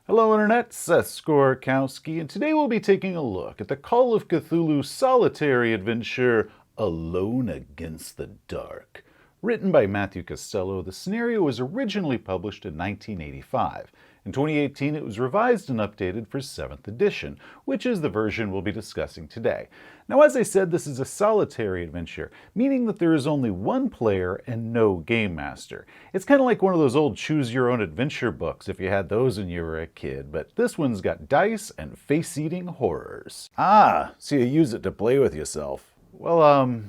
Hello Internet, Seth Skorkowski, and today we'll be taking a look at the Call of Cthulhu solitary adventure, Alone Against the Dark. Written by Matthew Costello, the scenario was originally published in 1985. In 2018, it was revised and updated for 7th edition, which is the version we'll be discussing today. Now, as I said, this is a solitary adventure, meaning that there is only one player and no game master. It's kind of like one of those old choose-your-own-adventure books, if you had those when you were a kid, but this one's got dice and face-eating horrors. Ah, so you use it to play with yourself. Well,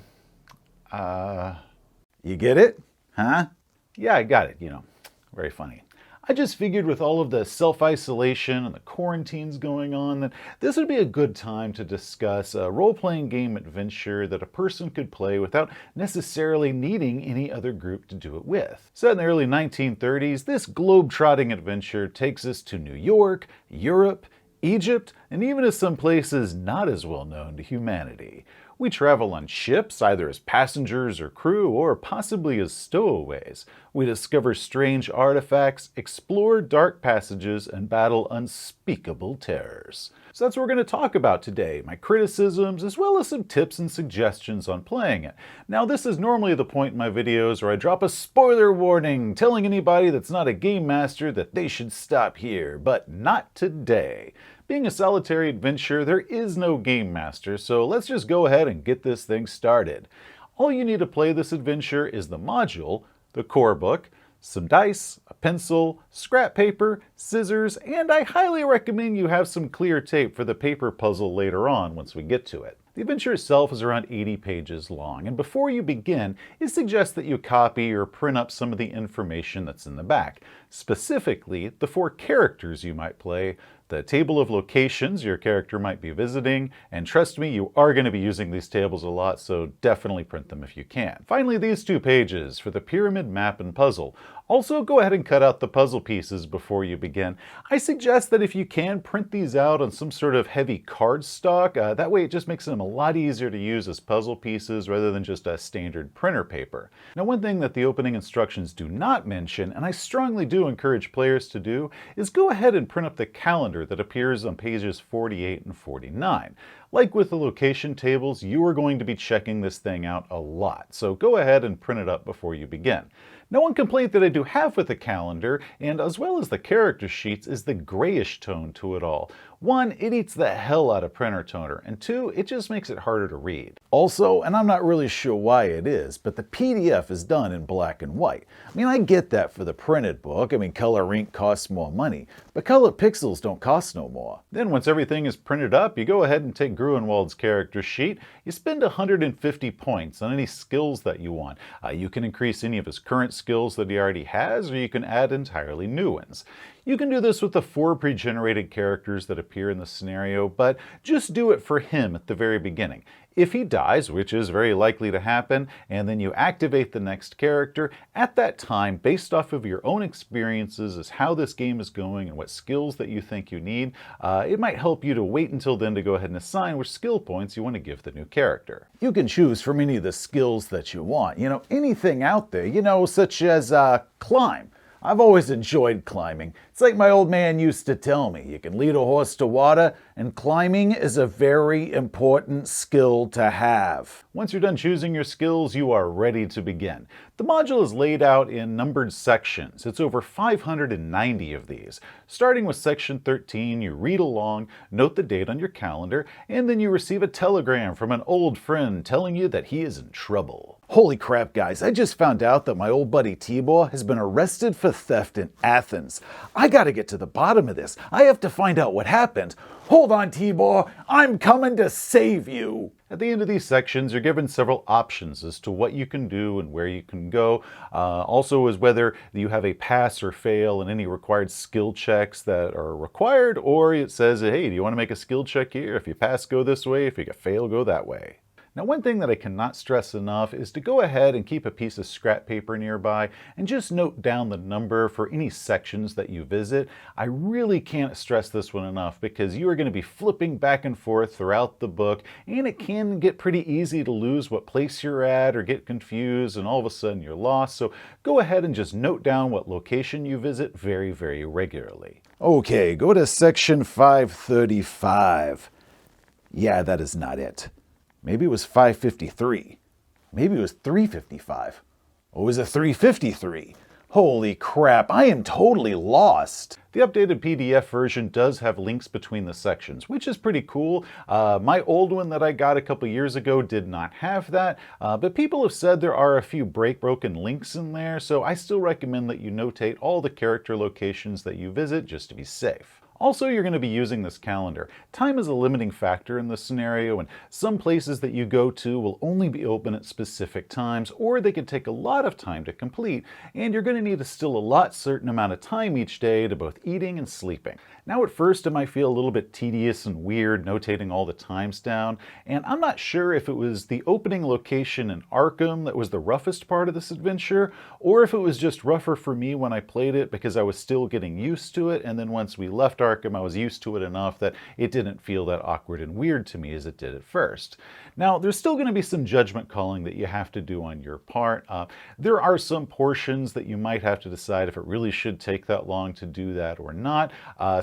You get it? Huh? yeah, I got it, very funny. I just figured with all of the self-isolation and the quarantines going on that this would be a good time to discuss a role-playing game adventure that a person could play without necessarily needing any other group to do it with. Set in the early 1930s, this globe-trotting adventure takes us to New York, Europe, Egypt, and even to some places not as well known to humanity. We travel on ships, either as passengers or crew, or possibly as stowaways. We discover strange artifacts, explore dark passages, and battle unspeakable terrors. So that's what we're going to talk about today, my criticisms, as well as some tips and suggestions on playing it. Now, this is normally the point in my videos where I drop a spoiler warning, telling anybody that's not a game master that they should stop here, but not today. Being a solitary adventure, there is no game master, so let's just go ahead and get this thing started. All you need to play this adventure is the module, the core book, some dice, a pencil, scrap paper, scissors, and I highly recommend you have some clear tape for the paper puzzle later on once we get to it. The adventure itself is around 80 pages long, and before you begin, it suggests that you copy or print up some of the information that's in the back. Specifically, the 4 characters you might play, the table of locations your character might be visiting, and trust me, you are going to be using these tables a lot, so definitely print them if you can. Finally, these 2 pages for the pyramid map and puzzle. Also, go ahead and cut out the puzzle pieces before you begin. I suggest that if you can, print these out on some sort of heavy cardstock. That way it just makes them a lot easier to use as puzzle pieces rather than just a standard printer paper. Now, one thing that the opening instructions do not mention, and I strongly do encourage players to do, is go ahead and print up the calendar that appears on pages 48 and 49. Like with the location tables, you are going to be checking this thing out a lot, so go ahead and print it up before you begin. Now, one complaint that I do have with the calendar, and as well as the character sheets, is the grayish tone to it all. 1, it eats the hell out of printer toner, and 2, it just makes it harder to read. Also, and I'm not really sure why it is, but the PDF is done in black and white. I mean, I get that for the printed book. Color ink costs more money, but color pixels don't cost no more. Then once everything is printed up, you go ahead and take Gruenwald's character sheet. You spend 150 points on any skills that you want. You can increase any of his current skills that he already has, or you can add entirely new ones. You can do this with the 4 pre-generated characters that appear in the scenario, but just do it for him at the very beginning. If he dies, which is very likely to happen, and then you activate the next character, at that time, based off of your own experiences as how this game is going and what skills that you think you need, it might help you to wait until then to go ahead and assign which skill points you want to give the new character. You can choose from any of the skills that you want. Anything out there, such as climb. I've always enjoyed climbing. It's like my old man used to tell me, you can lead a horse to water, and climbing is a very important skill to have. Once you're done choosing your skills, you are ready to begin. The module is laid out in numbered sections. It's over 590 of these. Starting with section 13, you read along, note the date on your calendar, and then you receive a telegram from an old friend telling you that he is in trouble. Holy crap, guys, I just found out that my old buddy Tibor has been arrested for theft in Athens. I gotta get to the bottom of this. I have to find out what happened. Hold on, Tibor, I'm coming to save you. At the end of these sections, you're given several options as to what you can do and where you can go. Also as whether you have a pass or fail and any required skill checks that are required, or it says, hey, do you want to make a skill check here? If you pass, go this way. If you fail, go that way. Now, one thing that I cannot stress enough is to go ahead and keep a piece of scrap paper nearby and just note down the number for any sections that you visit. I really can't stress this one enough because you are going to be flipping back and forth throughout the book, and it can get pretty easy to lose what place you're at or get confused and all of a sudden you're lost. So go ahead and just note down what location you visit very, very regularly. Okay, go to section 535. Yeah, that is not it. Maybe it was 553. Maybe it was 355. Or was it 353? Holy crap, I am totally lost. The updated PDF version does have links between the sections, which is pretty cool. My old one that I got a couple years ago did not have that, but people have said there are a few broken links in there, so I still recommend that you notate all the character locations that you visit just to be safe. Also, you're going to be using this calendar. Time is a limiting factor in this scenario, and some places that you go to will only be open at specific times, or they could take a lot of time to complete, and you're going to need a still certain amount of time each day to both eating and sleeping. Now, at first, it might feel a little bit tedious and weird notating all the times down, and I'm not sure if it was the opening location in Arkham that was the roughest part of this adventure, or if it was just rougher for me when I played it because I was still getting used to it, and then once we left Arkham, I was used to it enough that it didn't feel that awkward and weird to me as it did at first. Now, there's still going to be some judgment calling that you have to do on your part. There are some portions that you might have to decide if it really should take that long to do that or not.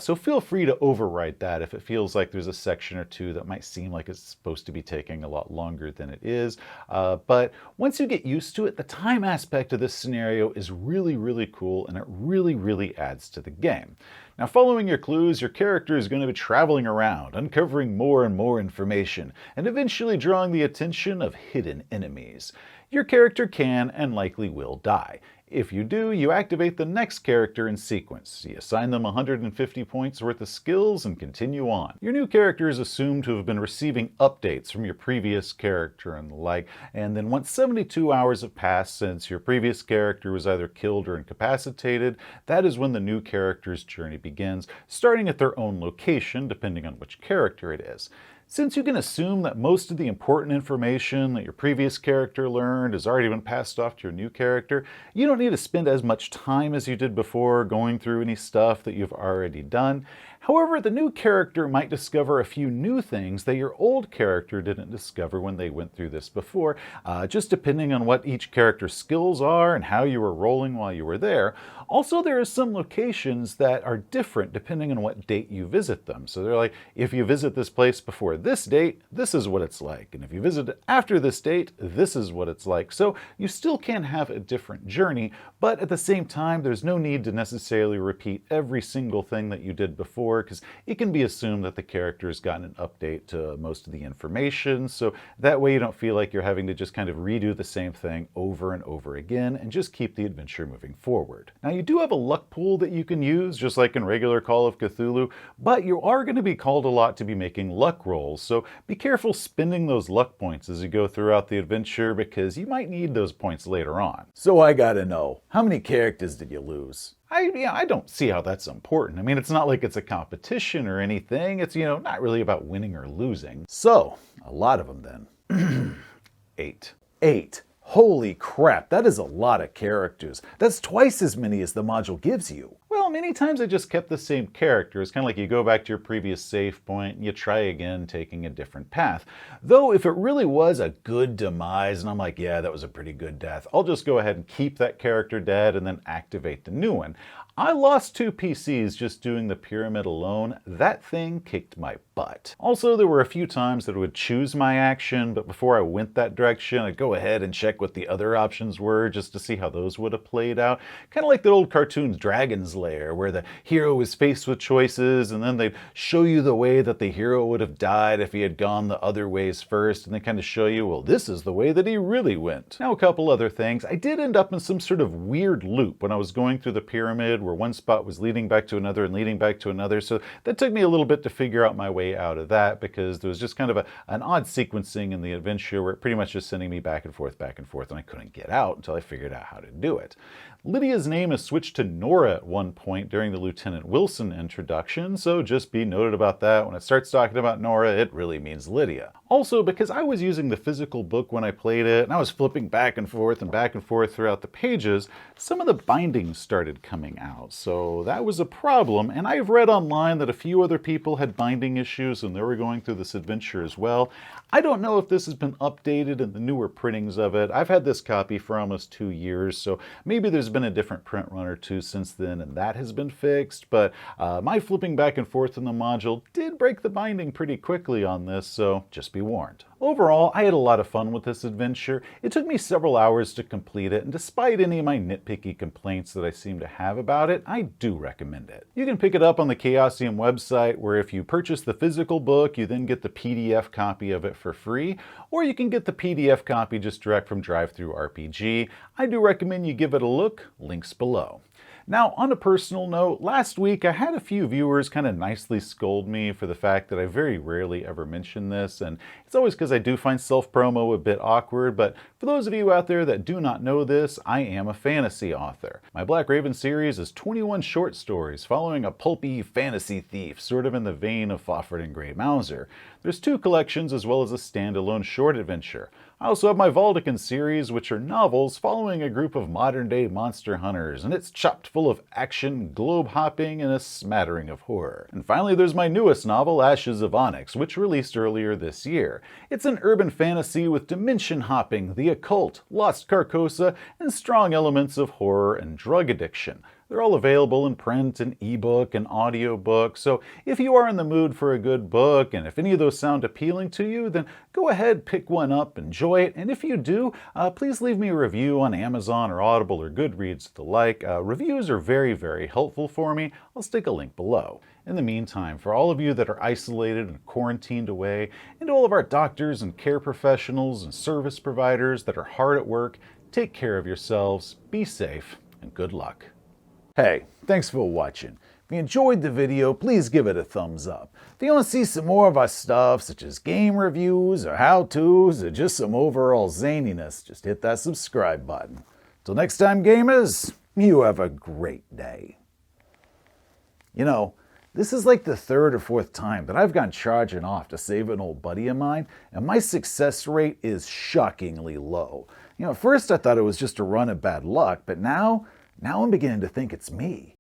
So feel free to override that if it feels like there's a section or two that might seem like it's supposed to be taking a lot longer than it is. But once you get used to it, the time aspect of this scenario is really, really cool, and it really, really adds to the game. Now, following your clues, your character is going to be traveling around, uncovering more and more information, and eventually drawing the attention of hidden enemies. Your character can and likely will die. If you do, you activate the next character in sequence. You assign them 150 points worth of skills and continue on. Your new character is assumed to have been receiving updates from your previous character and the like, and then once 72 hours have passed since your previous character was either killed or incapacitated, that is when the new character's journey begins, starting at their own location depending on which character it is. Since you can assume that most of the important information that your previous character learned has already been passed off to your new character, you don't need to spend as much time as you did before going through any stuff that you've already done. However, the new character might discover a few new things that your old character didn't discover when they went through this before, just depending on what each character's skills are and how you were rolling while you were there. Also, there are some locations that are different depending on what date you visit them. So they're like, if you visit this place before this date, this is what it's like. And if you visit it after this date, this is what it's like. So you still can have a different journey, but at the same time, there's no need to necessarily repeat every single thing that you did before, because it can be assumed that the character has gotten an update to most of the information. So that way you don't feel like you're having to just kind of redo the same thing over and over again and just keep the adventure moving forward. Now, you do have a luck pool that you can use, just like in regular Call of Cthulhu, but you are going to be called a lot to be making luck rolls, so be careful spending those luck points as you go throughout the adventure because you might need those points later on. So I gotta know, how many characters did you lose? I don't see how that's important. I mean, it's not like it's a competition or anything. It's, not really about winning or losing. So, a lot of them then. 8. 8. Holy crap, that is a lot of characters. That's twice as many as the module gives you. Well, many times I just kept the same character. It's kind of like you go back to your previous save point and you try again taking a different path. Though if it really was a good demise and I'm like, yeah, that was a pretty good death, I'll just go ahead and keep that character dead and then activate the new one. I lost 2 PCs just doing the pyramid alone. That thing kicked my butt. Also, there were a few times that it would choose my action, but before I went that direction, I'd go ahead and check what the other options were just to see how those would have played out. Kind of like the old cartoons Dragon's Lair, where the hero was faced with choices and then they'd show you the way that the hero would have died if he had gone the other ways first, and they kind of show you, well, this is the way that he really went. Now, a couple other things. I did end up in some sort of weird loop when I was going through the pyramid where one spot was leading back to another and leading back to another. So that took me a little bit to figure out my way out of that because there was just kind of an odd sequencing in the adventure where it pretty much just sending me back and forth, and I couldn't get out until I figured out how to do it. Lydia's name is switched to Nora at one point during the Lieutenant Wilson introduction, so just be noted about that. When it starts talking about Nora, it really means Lydia. Also, because I was using the physical book when I played it, and I was flipping back and forth throughout the pages, some of the bindings started coming out. So that was a problem, and I've read online that a few other people had binding issues and they were going through this adventure as well. I don't know if this has been updated in the newer printings of it. I've had this copy for almost 2 years, so maybe there's been a different print run or two since then and that has been fixed, but my flipping back and forth in the module did break the binding pretty quickly on this, so just be warned. Overall, I had a lot of fun with this adventure. It took me several hours to complete it, and despite any of my nitpicky complaints that I seem to have about it, I do recommend it. You can pick it up on the Chaosium website, where if you purchase the physical book, you then get the PDF copy of it for free, or you can get the PDF copy just direct from DriveThruRPG. I do recommend you give it a look, links below. Now, on a personal note, last week I had a few viewers kind of nicely scold me for the fact that I very rarely ever mention this, and it's always because I do find self-promo a bit awkward, but for those of you out there that do not know this, I am a fantasy author. My Black Raven series is 21 short stories following a pulpy fantasy thief, sort of in the vein of Fafhrd and Grey Mouser. There's 2 collections as well as a standalone short adventure. I also have my Valdekin series, which are novels following a group of modern-day monster hunters, and it's chopped full of action, globe-hopping, and a smattering of horror. And finally, there's my newest novel, Ashes of Onyx, which released earlier this year. It's an urban fantasy with dimension-hopping, the occult, lost Carcosa, and strong elements of horror and drug addiction. They're all available in print and ebook and audiobook, so if you are in the mood for a good book, and if any of those sound appealing to you, then go ahead, pick one up, enjoy it, and if you do, please leave me a review on Amazon or Audible or Goodreads, the like. Reviews are very, very helpful for me. I'll stick a link below. In the meantime, for all of you that are isolated and quarantined away, and all of our doctors and care professionals and service providers that are hard at work, take care of yourselves, be safe, and good luck. Hey, thanks for watching. If you enjoyed the video, please give it a thumbs up. If you want to see some more of our stuff, such as game reviews or how-tos or just some overall zaniness, just hit that subscribe button. Till next time, gamers, you have a great day. You know, this is like the 3rd or 4th time that I've gone charging off to save an old buddy of mine, and my success rate is shockingly low. You know, at first I thought it was just a run of bad luck, but now I'm beginning to think it's me.